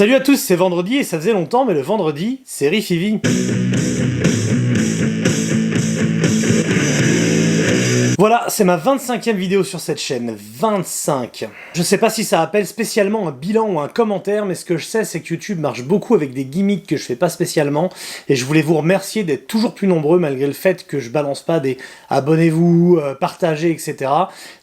Salut à tous, c'est vendredi et ça faisait longtemps, mais le vendredi, c'est Rifivi. Voilà, c'est ma 25e vidéo sur cette chaîne, 25. Je sais pas si ça appelle spécialement un bilan ou un commentaire, mais ce que je sais c'est que YouTube marche beaucoup avec des gimmicks que je fais pas spécialement, et je voulais vous remercier d'être toujours plus nombreux malgré le fait que je balance pas des abonnez-vous, partagez, etc.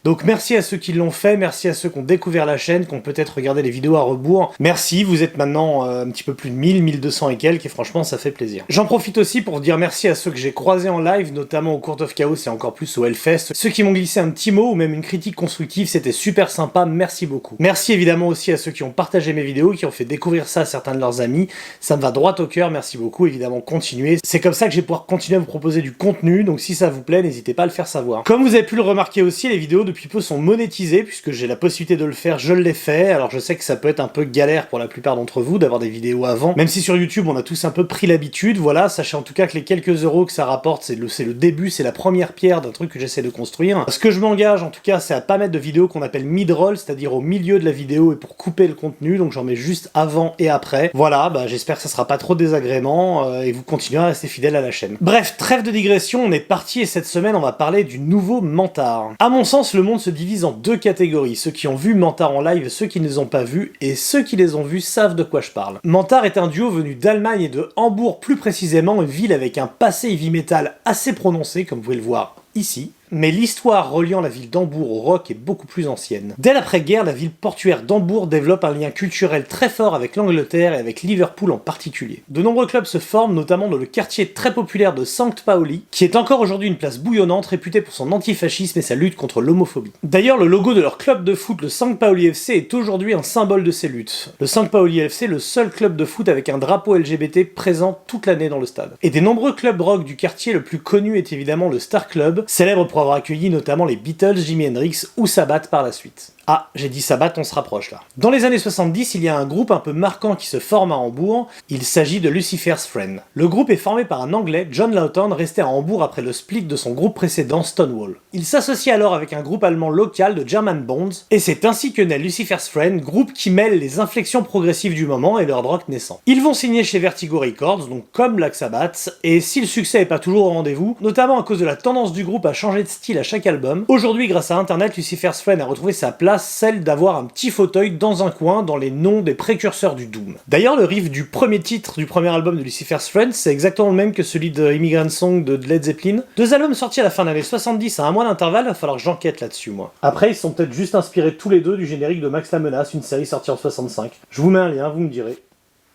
Donc merci à ceux qui l'ont fait, merci à ceux qui ont découvert la chaîne, qui ont peut-être regardé les vidéos à rebours. Merci, vous êtes maintenant un petit peu plus de 1000, 1200 et quelques, et franchement ça fait plaisir. J'en profite aussi pour dire merci à ceux que j'ai croisés en live, notamment au Court of Chaos et encore plus au Hellfest. Ceux qui m'ont glissé un petit mot ou même une critique constructive, c'était super sympa, merci beaucoup. Merci évidemment aussi à ceux qui ont partagé mes vidéos, qui ont fait découvrir ça à certains de leurs amis, ça me va droit au cœur, merci beaucoup, évidemment continuez. C'est comme ça que je vais pouvoir continuer à vous proposer du contenu, donc si ça vous plaît, n'hésitez pas à le faire savoir. Comme vous avez pu le remarquer aussi, les vidéos depuis peu sont monétisées, puisque j'ai la possibilité de le faire, je l'ai fait, alors je sais que ça peut être un peu galère pour la plupart d'entre vous d'avoir des vidéos avant, même si sur YouTube on a tous un peu pris l'habitude, voilà, sachez en tout cas que les quelques euros que ça rapporte, c'est le début, c'est la première pierre d'un truc que j'essaie de construire. Ce que je m'engage en tout cas, c'est à pas mettre de vidéos qu'on appelle mid-roll, c'est-à-dire au milieu de la vidéo et pour couper le contenu, donc j'en mets juste avant et après. Voilà, j'espère que ça sera pas trop désagrément et vous continuerez à rester fidèle à la chaîne. Bref, trêve de digression, on est parti et cette semaine on va parler du nouveau Mentard. À mon sens, le monde se divise en deux catégories, ceux qui ont vu Mentard en live et ceux qui ne les ont pas vus, et ceux qui les ont vus savent de quoi je parle. Mentard est un duo venu d'Allemagne et de Hambourg plus précisément, une ville avec un passé heavy metal assez prononcé, comme vous pouvez le voir ici. Mais l'histoire reliant la ville d'Hambourg au rock est beaucoup plus ancienne. Dès l'après-guerre, la ville portuaire d'Hambourg développe un lien culturel très fort avec l'Angleterre et avec Liverpool en particulier. De nombreux clubs se forment, notamment dans le quartier très populaire de St. Pauli, qui est encore aujourd'hui une place bouillonnante réputée pour son antifascisme et sa lutte contre l'homophobie. D'ailleurs, le logo de leur club de foot, le St. Pauli FC, est aujourd'hui un symbole de ces luttes. Le St. Pauli FC est le seul club de foot avec un drapeau LGBT présent toute l'année dans le stade. Et des nombreux clubs rock du quartier, le plus connu est évidemment le Star Club, célèbre pour avoir accueilli notamment les Beatles, Jimi Hendrix ou Sabbath par la suite. Ah, j'ai dit Sabbath, on se rapproche là. Dans les années 70, il y a un groupe un peu marquant qui se forme à Hambourg, il s'agit de Lucifer's Friend. Le groupe est formé par un Anglais, John Lawton, resté à Hambourg après le split de son groupe précédent, Stonewall. Il s'associe alors avec un groupe allemand local de German Bonds, et c'est ainsi que naît Lucifer's Friend, groupe qui mêle les inflexions progressives du moment et le hard rock naissant. Ils vont signer chez Vertigo Records, donc comme Black Sabbath, et si le succès n'est pas toujours au rendez-vous, notamment à cause de la tendance du groupe à changer de style à chaque album, aujourd'hui grâce à internet, Lucifer's Friend a retrouvé sa place, celle d'avoir un petit fauteuil dans un coin dans les noms des précurseurs du Doom. D'ailleurs, le riff du premier titre du premier album de Lucifer's Friend, c'est exactement le même que celui de Immigrant Song de Led Zeppelin. Deux albums sortis à la fin de l'année 70 à un mois d'intervalle, il va falloir que j'enquête là-dessus, moi. Après, ils sont peut-être juste inspirés tous les deux du générique de Max la Menace, une série sortie en 65. Je vous mets un lien, vous me direz.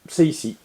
C'est ici.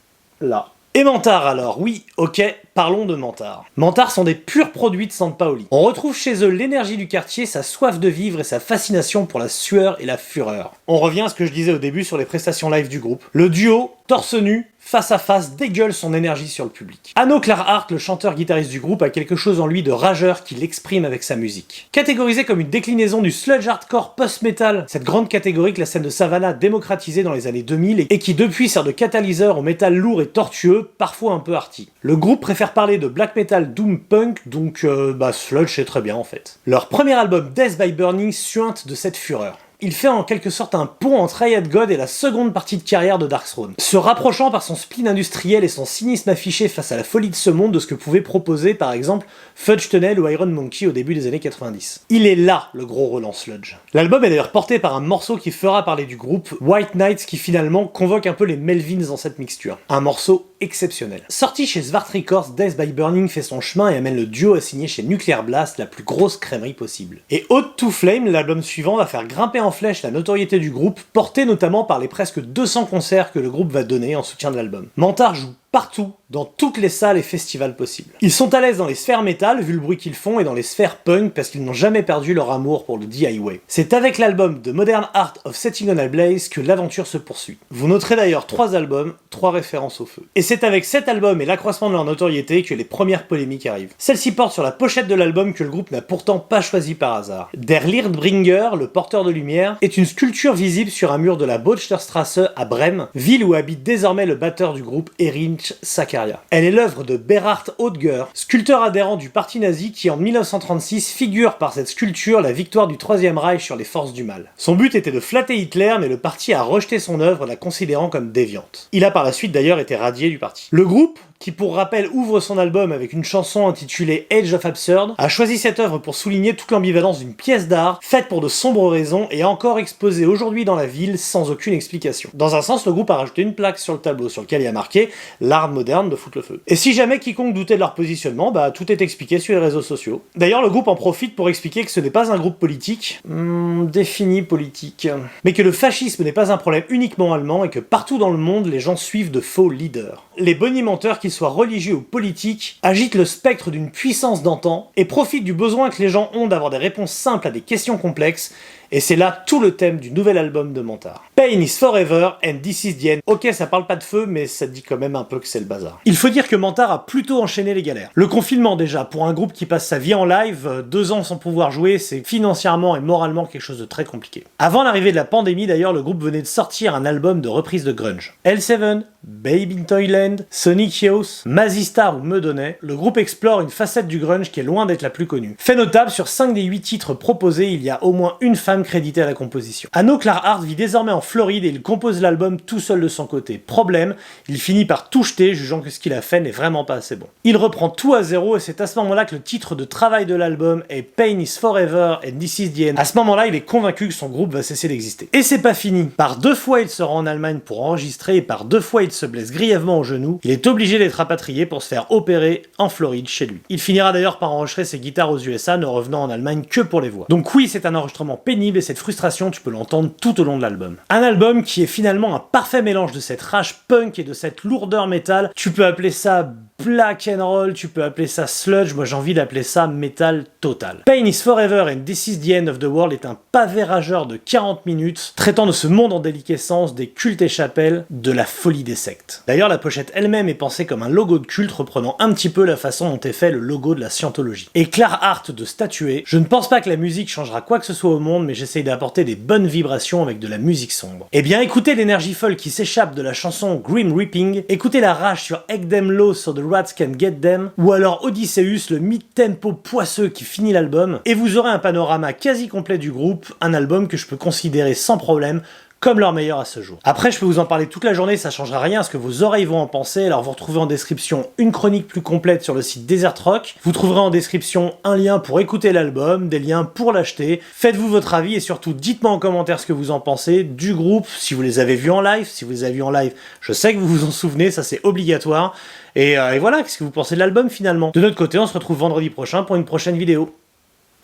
Là. Et Mentard alors, oui, ok, parlons de Mentard. Mentard sont des purs produits de St. Pauli. On retrouve chez eux l'énergie du quartier, sa soif de vivre et sa fascination pour la sueur et la fureur. On revient à ce que je disais au début sur les prestations live du groupe. Le duo, torse nu, face à face, dégueule son énergie sur le public. Hanno Clarhart, le chanteur-guitariste du groupe, a quelque chose en lui de rageur qu'il exprime avec sa musique. Catégorisé comme une déclinaison du sludge hardcore post-metal, cette grande catégorie que la scène de Savannah a démocratisée dans les années 2000 et qui depuis sert de catalyseur au métal lourd et tortueux, parfois un peu arty. Le groupe préfère parler de black metal doom punk, donc sludge c'est très bien en fait. Leur premier album Death by Burning suinte de cette fureur. Il fait en quelque sorte un pont entre Riot God et la seconde partie de carrière de Darkthrone, se rapprochant par son spleen industriel et son cynisme affiché face à la folie de ce monde de ce que pouvait proposer par exemple Fudge Tunnel ou Iron Monkey au début des années 90. Il est là le gros rôle en sludge. L'album est d'ailleurs porté par un morceau qui fera parler du groupe, White Knights, qui finalement convoque un peu les Melvins dans cette mixture. Un morceau exceptionnel. Sorti chez Svart Records, Death by Burning fait son chemin et amène le duo à signer chez Nuclear Blast, la plus grosse crèmerie possible. Et Ode to Flame, l'album suivant, va faire grimper en flèche la notoriété du groupe, portée notamment par les presque 200 concerts que le groupe va donner en soutien de l'album. Mentard joue partout, dans toutes les salles et festivals possibles. Ils sont à l'aise dans les sphères métal, vu le bruit qu'ils font, et dans les sphères punk, parce qu'ils n'ont jamais perdu leur amour pour le DIY. C'est avec l'album The Modern Art of Setting on a Blaze que l'aventure se poursuit. Vous noterez d'ailleurs 3 albums, 3 références au feu. Et c'est avec cet album et l'accroissement de leur notoriété que les premières polémiques arrivent. Celle-ci porte sur la pochette de l'album que le groupe n'a pourtant pas choisi par hasard. Der Lichtbringer, le porteur de lumière, est une sculpture visible sur un mur de la Böttcherstraße à Brême, ville où habite désormais le batteur du groupe Erin Friedrich Sakaria. Elle est l'œuvre de Berhard Oetger, sculpteur adhérent du parti nazi qui en 1936 figure par cette sculpture la victoire du Troisième Reich sur les forces du mal. Son but était de flatter Hitler, mais le parti a rejeté son œuvre, la considérant comme déviante. Il a par la suite d'ailleurs été radié du parti. Le groupe, qui pour rappel ouvre son album avec une chanson intitulée Age of Absurd, a choisi cette œuvre pour souligner toute l'ambivalence d'une pièce d'art, faite pour de sombres raisons et encore exposée aujourd'hui dans la ville sans aucune explication. Dans un sens, le groupe a rajouté une plaque sur le tableau sur lequel il y a marqué « L'art moderne de foutre le feu ». Et si jamais quiconque doutait de leur positionnement, bah tout est expliqué sur les réseaux sociaux. D'ailleurs, le groupe en profite pour expliquer que ce n'est pas un groupe politique, défini politique, mais que le fascisme n'est pas un problème uniquement allemand et que partout dans le monde, les gens suivent de faux leaders. Les bonimenteurs, qu'ils soient religieux ou politiques, agitent le spectre d'une puissance d'antan et profitent du besoin que les gens ont d'avoir des réponses simples à des questions complexes, et c'est là tout le thème du nouvel album de Mantare. Pain is forever and this is the end. Ok, ça parle pas de feu, mais ça dit quand même un peu que c'est le bazar. Il faut dire que Mantare a plutôt enchaîné les galères. Le confinement déjà, pour un groupe qui passe sa vie en live, 2 ans sans pouvoir jouer, c'est financièrement et moralement quelque chose de très compliqué. Avant l'arrivée de la pandémie d'ailleurs, le groupe venait de sortir un album de reprise de grunge. L7, Babe in Toyland, Sonic Youth, Mazistar ou Meudonnet, le groupe explore une facette du grunge qui est loin d'être la plus connue. Fait notable, sur 5 des 8 titres proposés, il y a au moins une femme crédité à la composition. Hanno Clarhart vit désormais en Floride et il compose l'album tout seul de son côté. Problème, il finit par tout jeter, jugeant que ce qu'il a fait n'est vraiment pas assez bon. Il reprend tout à zéro et c'est à ce moment-là que le titre de travail de l'album est Pain is Forever and This is the End. À ce moment-là, il est convaincu que son groupe va cesser d'exister. Et c'est pas fini. Par 2 fois, il se rend en Allemagne pour enregistrer et par 2 fois, il se blesse grièvement au genou. Il est obligé d'être rapatrié pour se faire opérer en Floride chez lui. Il finira d'ailleurs par enregistrer ses guitares aux USA, ne revenant en Allemagne que pour les voix. Donc oui, c'est un enregistrement pénible et cette frustration, tu peux l'entendre tout au long de l'album. Un album qui est finalement un parfait mélange de cette rage punk et de cette lourdeur métal. Tu peux appeler ça black and roll, tu peux appeler ça sludge, moi j'ai envie d'appeler ça metal total. Pain is Forever and This is the End of the World est un pavé rageur de 40 minutes, traitant de ce monde en déliquescence, des cultes et chapelles, de la folie des sectes. D'ailleurs, la pochette elle-même est pensée comme un logo de culte, reprenant un petit peu la façon dont est fait le logo de la Scientologie. Et Clarhart de statuer, je ne pense pas que la musique changera quoi que ce soit au monde, mais j'essaye d'apporter des bonnes vibrations avec de la musique sombre. Eh bien, écoutez l'énergie folle qui s'échappe de la chanson Grim Reaping, écoutez la rage sur Egg Them Low sur The Rats Can Get Them, ou alors Odysseus, le mid-tempo poisseux qui finit l'album, et vous aurez un panorama quasi complet du groupe, un album que je peux considérer sans problème comme leur meilleur à ce jour. Après, je peux vous en parler toute la journée, ça changera rien à ce que vos oreilles vont en penser, alors vous retrouvez en description une chronique plus complète sur le site Desert Rock, vous trouverez en description un lien pour écouter l'album, des liens pour l'acheter, faites-vous votre avis et surtout dites-moi en commentaire ce que vous en pensez du groupe, si vous les avez vus en live, si vous les avez vus en live, je sais que vous vous en souvenez, ça c'est obligatoire, et voilà, qu'est-ce que vous pensez de l'album finalement? De notre côté, on se retrouve vendredi prochain pour une prochaine vidéo.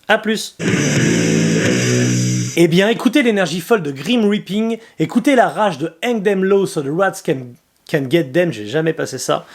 A plus. Eh bien, écoutez l'énergie folle de Grim Reaping, écoutez la rage de Hang Them Low so the Rats can get them, j'ai jamais passé ça.